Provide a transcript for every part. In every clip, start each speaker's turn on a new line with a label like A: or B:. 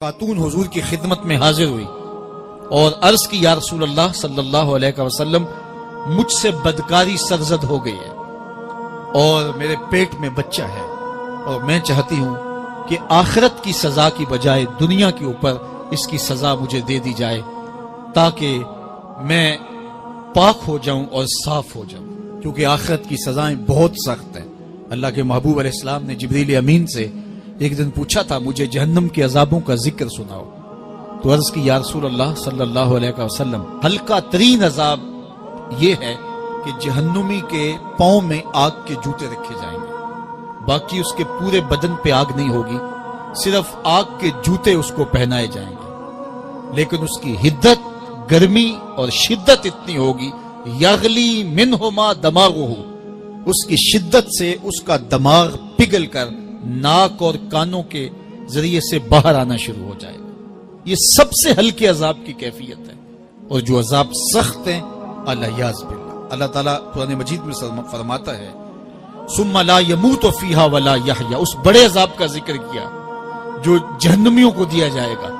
A: خاتون حضور کی خدمت میں حاضر ہوئی اور عرض کی یا رسول اللہ صلی اللہ علیہ وسلم مجھ سے بدکاری سرزد ہو گئی ہے اور میرے پیٹ میں بچہ ہے اور میں چاہتی ہوں کہ آخرت کی سزا کی بجائے دنیا کے اوپر اس کی سزا مجھے دے دی جائے تاکہ میں پاک ہو جاؤں اور صاف ہو جاؤں، کیونکہ آخرت کی سزائیں بہت سخت ہیں۔ اللہ کے محبوب علیہ السلام نے جبریل امین سے ایک دن پوچھا تھا مجھے جہنم کے عذابوں کا ذکر سناؤ، تو عرض کی یا رسول اللہ صلی اللہ علیہ وسلم ہلکا ترین عذاب یہ ہے کہ جہنمی کے پاؤں میں آگ کے جوتے رکھے جائیں گے، باقی اس کے پورے بدن پہ آگ نہیں ہوگی، صرف آگ کے جوتے اس کو پہنائے جائیں گے، لیکن اس کی حدت، گرمی اور شدت اتنی ہوگی یغلی منہما دماغہ، اس کی شدت سے اس کا دماغ پگھل کر ناک اور کانوں کے ذریعے سے باہر آنا شروع ہو جائے گا۔ یہ سب سے ہلکے عذاب کی کیفیت ہے، اور جو عذاب سخت ہیں الیاذ باللہ، اللہ تعالیٰ قرآن مجید میں فرماتا ہے ثم لا يموت فیہا ولا یحیا، اس بڑے عذاب کا ذکر کیا جو جہنمیوں کو دیا جائے گا،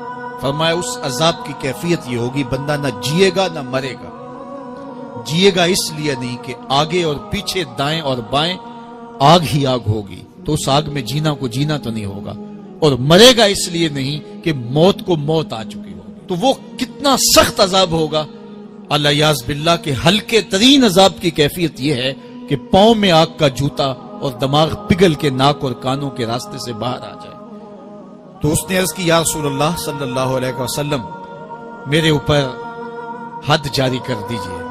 A: فرمایا اس عذاب کی کیفیت یہ ہوگی بندہ نہ جیے گا نہ مرے گا۔ جیے گا اس لیے نہیں کہ آگے اور پیچھے دائیں اور بائیں آگ ہی آگ ہوگی، تو اس آگ میں جینا کو جینا تو نہیں ہوگا، اور مرے گا اس لیے نہیں کہ موت کو موت آ چکی ہوگی۔ تو وہ کتنا سخت عذاب ہوگا الیاذ باللہ کہ ہلکے ترین عذاب کی کیفیت یہ ہے کہ پاؤں میں آگ کا جوتا اور دماغ پگھل کے ناک اور کانوں کے راستے سے باہر آ جائے۔ تو اس نے عرض کی یا رسول اللہ صلی اللہ علیہ وسلم میرے اوپر حد جاری کر دیجئے،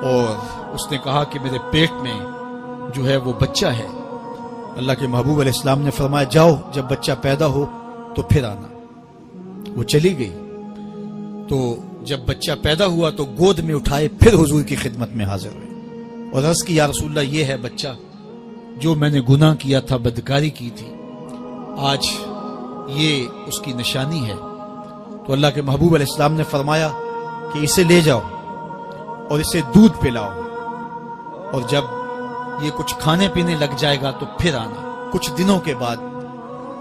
A: اور اس نے کہا کہ میرے پیٹ میں جو ہے وہ بچہ ہے۔ اللہ کے محبوب علیہ السلام نے فرمایا جاؤ جب بچہ پیدا ہو تو پھر آنا۔ وہ چلی گئی، تو جب بچہ پیدا ہوا تو گود میں اٹھائے پھر حضور کی خدمت میں حاضر ہوئے اور عرض کی یا رسول اللہ یہ ہے بچہ جو میں نے گناہ کیا تھا، بدکاری کی تھی، آج یہ اس کی نشانی ہے۔ تو اللہ کے محبوب علیہ السلام نے فرمایا کہ اسے لے جاؤ اور اسے دودھ پلاؤ، اور جب یہ کچھ کھانے پینے لگ جائے گا تو پھر آنا۔ کچھ دنوں کے بعد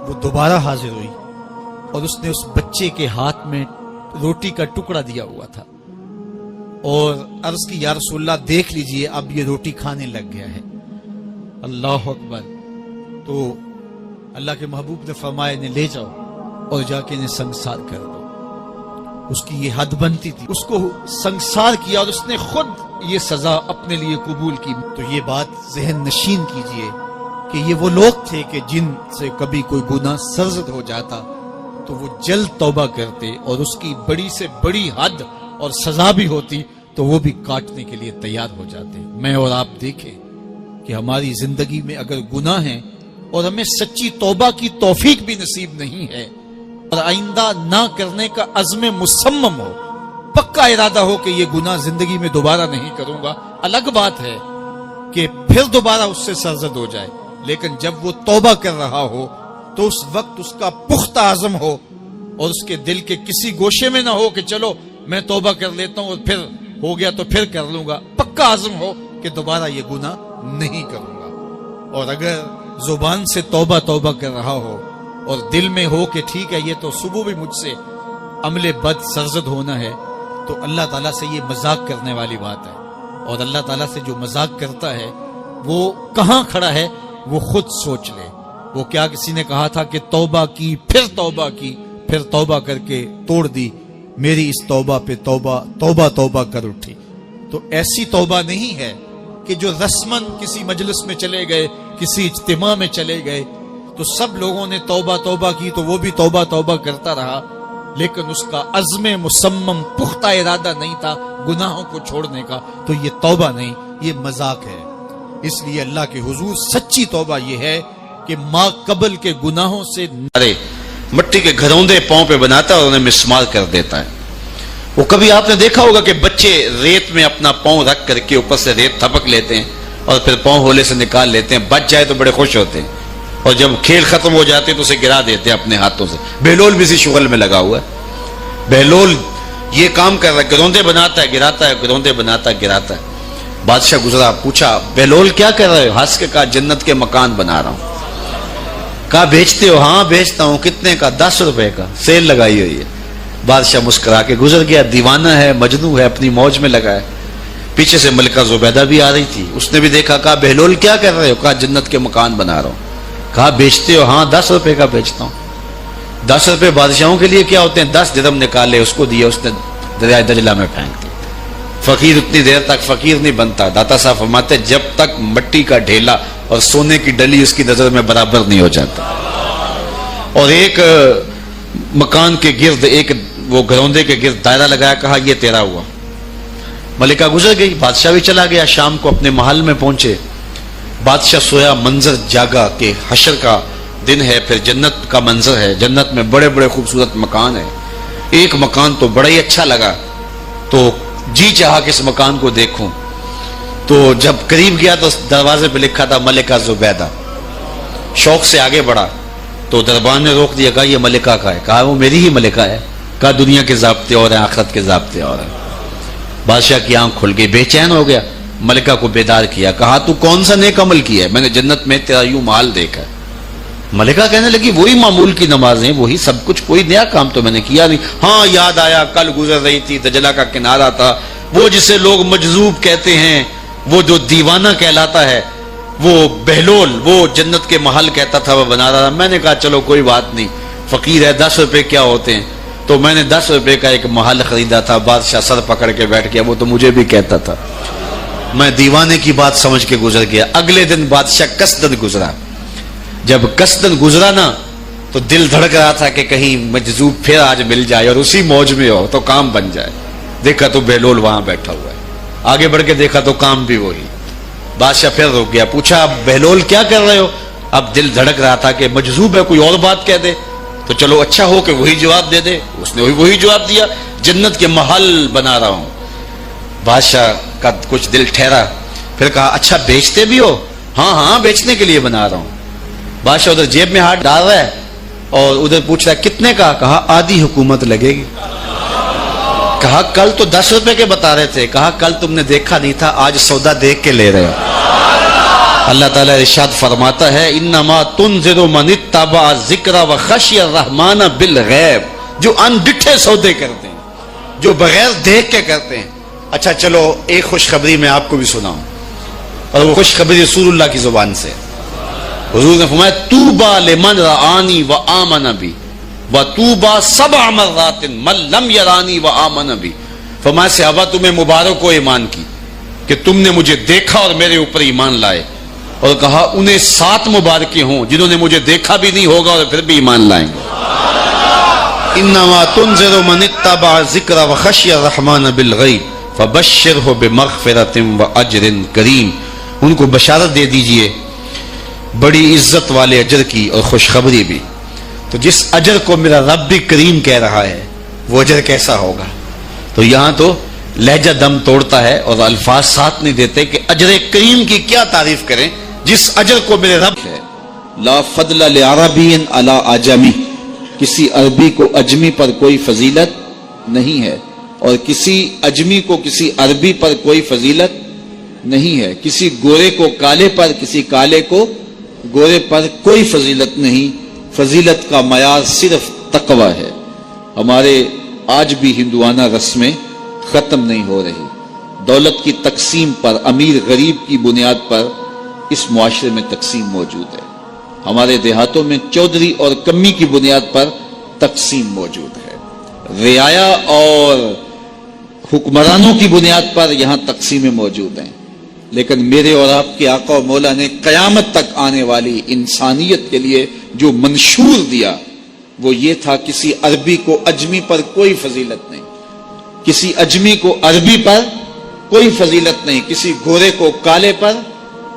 A: وہ دوبارہ حاضر ہوئی اور اس نے اس بچے کے ہاتھ میں روٹی کا ٹکڑا دیا ہوا تھا، اور عرض کی یا رسول اللہ دیکھ لیجئے اب یہ روٹی کھانے لگ گیا ہے۔ اللہ اکبر۔ تو اللہ کے محبوب نے فرمایا انہیں لے جاؤ اور جا کے انہیں سنگسار کر دو۔ اس کی یہ حد بنتی تھی، اس کو سنگسار کیا اور اس نے خود یہ سزا اپنے لیے قبول کی۔ تو یہ بات ذہن نشین کیجئے کہ یہ وہ لوگ تھے کہ جن سے کبھی کوئی گناہ سرزد ہو جاتا تو وہ جلد توبہ کرتے، اور اس کی بڑی سے بڑی حد اور سزا بھی ہوتی تو وہ بھی کاٹنے کے لیے تیار ہو جاتے۔ میں اور آپ دیکھیں کہ ہماری زندگی میں اگر گناہ ہیں اور ہمیں سچی توبہ کی توفیق بھی نصیب نہیں ہے اور آئندہ نہ کرنے کا عزم مصمم ہو، پکا ارادہ ہو کہ یہ گناہ زندگی میں دوبارہ نہیں کروں گا، الگ بات ہے کہ پھر دوبارہ اس سے سرزد ہو جائے، لیکن جب وہ توبہ کر رہا ہو تو اس وقت اس کا پختہ عزم ہو اور اس کے دل کے کسی گوشے میں نہ ہو کہ چلو میں توبہ کر لیتا ہوں اور پھر ہو گیا تو پھر کر لوں گا، پکا عزم ہو کہ دوبارہ یہ گناہ نہیں کروں گا۔ اور اگر زبان سے توبہ توبہ کر رہا ہو اور دل میں ہو کہ ٹھیک ہے یہ تو صبح بھی مجھ سے عمل بد سرزد ہونا ہے، تو اللہ تعالیٰ سے یہ مذاق کرنے والی بات ہے، اور اللہ تعالیٰ سے جو مذاق کرتا ہے وہ کہاں کھڑا ہے وہ خود سوچ لے۔ وہ کیا کسی نے کہا تھا کہ توبہ کی پھر توبہ کر کے توڑ دی، میری اس توبہ پہ توبہ توبہ توبہ کر اٹھی۔ تو ایسی توبہ نہیں ہے کہ جو رسماً کسی مجلس میں چلے گئے، کسی اجتماع میں چلے گئے تو سب لوگوں نے توبہ توبہ کی تو وہ بھی توبہ توبہ کرتا رہا، لیکن اس کا عزم مصمم پختہ ارادہ نہیں تھا گناہوں کو چھوڑنے کا، تو یہ توبہ نہیں، یہ مذاق ہے۔ اس لیے اللہ کے حضور سچی توبہ یہ ہے کہ ماں قبل کے گناہوں سے
B: مٹی کے گھروندے پاؤں پہ بناتا ہے اور انہیں مسمار کر دیتا ہے۔ وہ کبھی آپ نے دیکھا ہوگا کہ بچے ریت میں اپنا پاؤں رکھ کر کے اوپر سے ریت تھپک لیتے ہیں اور پھر پاؤں ہولے سے نکال لیتے ہیں، بچ جائے تو بڑے خوش ہوتے ہیں، اور جب کھیل ختم ہو جاتے ہیں تو اسے گرا دیتے ہیں اپنے ہاتھوں سے۔ بہلول بھی اسی شغل میں لگا ہوا ہے، بہلول یہ کام کر رہا ہے، گروندے بناتا ہے گراتا ہے، گروندے بناتا ہے گراتا ہے۔ بادشاہ گزرا، پوچھا بہلول کیا کر رہے ہو؟ ہنس کے کہا جنت کے مکان بنا رہا ہوں۔ کہا بیچتے ہو؟ ہاں بیچتا ہوں. کتنے کا؟ 10 روپے کا. سیل لگائی ہوئی ہے. بادشاہ مسکرا کے گزر گیا. دیوانہ ہے، مجنوں ہے، اپنی موج میں لگا ہے. پیچھے سے ملکہ زبیدہ بھی آ رہی تھی. اس نے بھی دیکھا. کہا بہلول کیا کر رہے ہو؟ کہا جنت کے مکان بنا رہا ہوں. کہا بیچتے ہو؟ ہاں 10 روپے کا بیچتا ہوں. 10 روپے بادشاہوں کے لیے کیا ہوتے ہیں؟ 10 درہم نکالے، اس کو دیا، اس نے دریائے دجلہ میں پھینک دیا. فقیر اتنی دیر تک فقیر نہیں بنتا. داتا صاحب فرماتے جب تک مٹی کا ڈھیلا اور سونے کی ڈلی اس کی نظر میں برابر نہیں ہو جاتا. اور ایک مکان کے گرد، ایک وہ گروندے کے گرد دائرہ لگایا. کہا یہ تیرا ہوا. ملکہ گزر گئی. بادشاہ بھی چلا گیا. شام کو اپنے محل میں پہنچے. بادشاہ سویا. منظر جاگا کہ حشر کا دن ہے، پھر جنت کا منظر ہے. جنت میں بڑے بڑے خوبصورت مکان ہیں. ایک مکان تو بڑا ہی اچھا لگا، تو جی چاہا کہ اس مکان کو دیکھوں. تو جب قریب گیا تو دروازے پہ لکھا تھا ملکہ زبیدہ. شوق سے آگے بڑھا تو دربان نے روک دیا. کہا یہ ملکہ کا ہے. کہا وہ میری ہی ملکہ ہے. کہا دنیا کے ضابطے اور ہیں، آخرت کے ضابطے اور ہیں. بادشاہ کی آنکھ کھل گئی، بے چین ہو گیا. ملکہ کو بیدار کیا. کہا تو کون سا نیک عمل کیا ہے؟ میں نے جنت میں تیرا یوں محل دیکھا ہے. ملکہ کہنے لگی وہی معمول کی نمازیں، وہی سب کچھ، کوئی نیا کام تو میں نے کیا نہیں. ہاں یاد آیا، کل گزر رہی تھی، دجلہ کا کنارہ تھا، وہ جسے لوگ مجذوب کہتے ہیں، وہ جو دیوانہ کہلاتا ہے، وہ بہلول، وہ جنت کے محل کہتا تھا وہ بنا رہا تھا. میں نے کہا چلو کوئی بات نہیں، فقیر ہے، 10 روپے کیا ہوتے ہیں. تو میں نے 10 روپے کا ایک محل خریدا تھا. بادشاہ سر پکڑ کے بیٹھ گیا. وہ تو مجھے بھی کہتا تھا. میں دیوانے کی بات سمجھ کے گزر گیا. اگلے دن بادشاہ قصدن گزرا. جب قصدن گزرا نا تو دل دھڑک رہا تھا کہ کہیں مجذوب پھر آج مل جائے اور اسی موج میں ہو تو کام بن جائے. دیکھا تو بہلول وہاں بیٹھا ہوا ہے. آگے بڑھ کے دیکھا تو کام بھی وہی. بادشاہ پھر رک گیا. پوچھا بہلول کیا کر رہے ہو؟ اب دل دھڑک رہا تھا کہ مجذوب ہے، کوئی اور بات کہہ دے تو چلو اچھا ہو کہ وہی جواب دے دے. اس نے وہی جواب دیا، جنت کے محل بنا رہا ہوں. بادشاہ کا کچھ دل ٹھہرا. پھر کہا اچھا بیچتے بھی ہو؟ ہاں ہاں بیچنے کے لیے بنا رہا ہوں. بادشاہ ادھر جیب میں ہاتھ ڈال رہا ہے اور ادھر پوچھ رہا ہے کتنے کا؟ کہا آدھی حکومت لگے گی. کہا کل تو 10 روپے کے بتا رہے تھے. کہا کل تم نے دیکھا نہیں تھا، آج سودا دیکھ کے لے رہے ہو. اللہ تعالیٰ ارشاد فرماتا ہے انما تنذر من اتبع الذکر وخشی الرحمن بالغیب. جو انڈٹھے سودے کرتے ہیں، جو بغیر دیکھ کے کرتے ہیں. اچھا چلو ایک خوشخبری میں آپ کو بھی سناؤں، اور وہ خوشخبری رسول اللہ کی زبان سے. حضور نے فرمایا طوبی لمن رآنی وآمن بی وطوبی 7 مرات من لم یرانی وآمن بی. فرمایا صحابہ تمہیں مبارک ہو ایمان کی کہ تم نے مجھے دیکھا اور میرے اوپر ایمان لائے. اور کہا انہیں 7 مبارکیں ہوں جنہوں نے مجھے دیکھا بھی نہیں ہوگا اور پھر بھی ایمان لائیں گے. انما تنذر من اتبع الذکر وخشی الرحمن بالغیب فبشرہ بمغفرۃ واجر کریم. ان کو بشارت دے دیجئے بڑی عزت والے اجر کی اور خوشخبری بھی. تو جس اجر کو میرا رب بھی کریم کہہ رہا ہے وہ اجر کیسا ہوگا. تو یہاں تو لہجہ دم توڑتا ہے اور الفاظ ساتھ نہیں دیتے کہ اجر کریم کی کیا تعریف کریں جس اجر کو میرے رب ہے. لا فضل لعربی علی اعجمی. کسی عربی کو اجمی پر کوئی فضیلت نہیں ہے اور کسی اجمی کو کسی عربی پر کوئی فضیلت نہیں ہے. کسی گورے کو کالے پر، کسی کالے کو گورے پر کوئی فضیلت نہیں. فضیلت کا معیار صرف تقوی ہے. ہمارے آج بھی ہندوانہ رسمیں ختم نہیں ہو رہی. دولت کی تقسیم پر، امیر غریب کی بنیاد پر اس معاشرے میں تقسیم موجود ہے. ہمارے دیہاتوں میں چودھری اور کمی کی بنیاد پر تقسیم موجود ہے. رعایا اور حکمرانوں کی بنیاد پر یہاں تقسیمیں موجود ہیں. لیکن میرے اور آپ کے آقا و مولا نے قیامت تک آنے والی انسانیت کے لیے جو منشور دیا وہ یہ تھا کسی عربی کو اجمی پر کوئی فضیلت نہیں، کسی اجمی کو عربی پر کوئی فضیلت نہیں، کسی گورے کو کالے پر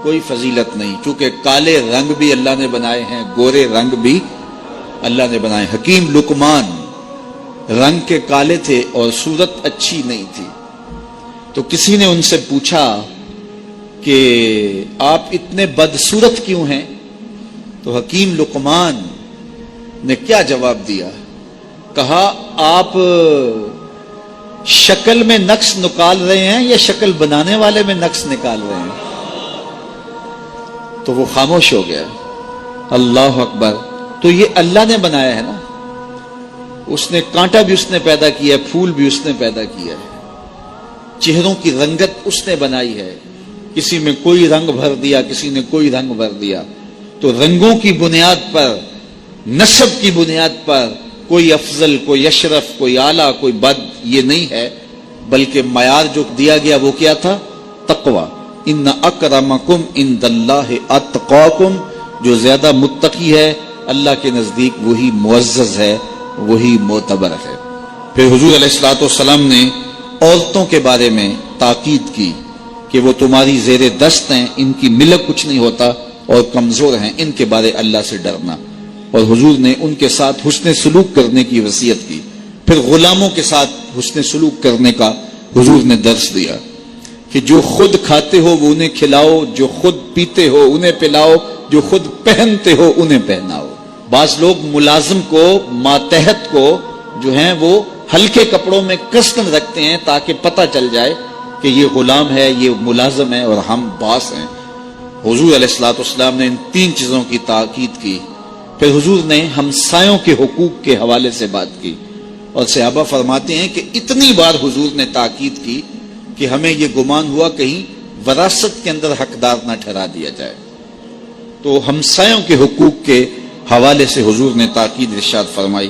B: کوئی فضیلت نہیں. کیونکہ کالے رنگ بھی اللہ نے بنائے ہیں، گورے رنگ بھی اللہ نے بنائے. حکیم لقمان رنگ کے کالے تھے اور صورت اچھی نہیں تھی. تو کسی نے ان سے پوچھا کہ آپ اتنے بدصورت کیوں ہیں؟ تو حکیم لقمان نے کیا جواب دیا؟ کہا آپ شکل میں نقص نکال رہے ہیں یا شکل بنانے والے میں نقص نکال رہے ہیں؟ تو وہ خاموش ہو گیا. اللہ اکبر. تو یہ اللہ نے بنایا ہے نا, اس نے کانٹا بھی اس نے پیدا کیا ہے, پھول بھی اس نے پیدا کیا ہے, چہروں کی رنگت اس نے بنائی ہے, کسی میں کوئی رنگ بھر دیا, کسی نے کوئی رنگ بھر دیا. تو رنگوں کی بنیاد پر, نسب کی بنیاد پر کوئی افضل, کوئی اشرف, کوئی اعلیٰ, کوئی بد, یہ نہیں ہے, بلکہ معیار جو دیا گیا وہ کیا تھا؟ تقوی. ان اکرمکم عند اللہ اتقاکم, جو زیادہ متقی ہے اللہ کے نزدیک وہی معزز ہے, وہی معتبر ہے. پھر حضور علیہ الصلوۃ والسلام نے عورتوں کے بارے میں تاکید کی کہ وہ تمہاری زیر دست ہیں, ان کی ملک کچھ نہیں ہوتا اور کمزور ہیں, ان کے بارے اللہ سے ڈرنا. اور حضور نے ان کے ساتھ حسن سلوک کرنے کی وصیت کی. پھر غلاموں کے ساتھ حسن سلوک کرنے کا حضور نے درس دیا کہ جو خود کھاتے ہو وہ انہیں کھلاؤ, جو خود پیتے ہو انہیں پلاؤ, جو خود پہنتے ہو انہیں پہناؤ. بعض لوگ ملازم کو, ماتحت کو جو ہیں وہ ہلکے کپڑوں میں کسن رکھتے ہیں تاکہ پتہ چل جائے کہ یہ غلام ہے, یہ ملازم ہے اور ہم باس ہیں. حضور علیہ الصلوۃ والسلام نے ان 3 چیزوں کی تاکید کی. پھر حضور نے ہمسایوں کے حقوق کے حوالے سے بات کی, اور صحابہ فرماتے ہیں کہ اتنی بار حضور نے تاکید کی کہ ہمیں یہ گمان ہوا کہیں وراثت کے اندر حقدار نہ ٹھہرا دیا جائے. تو ہمسایوں کے حقوق کے حوالے سے حضور نے تاکید ارشاد فرمائی.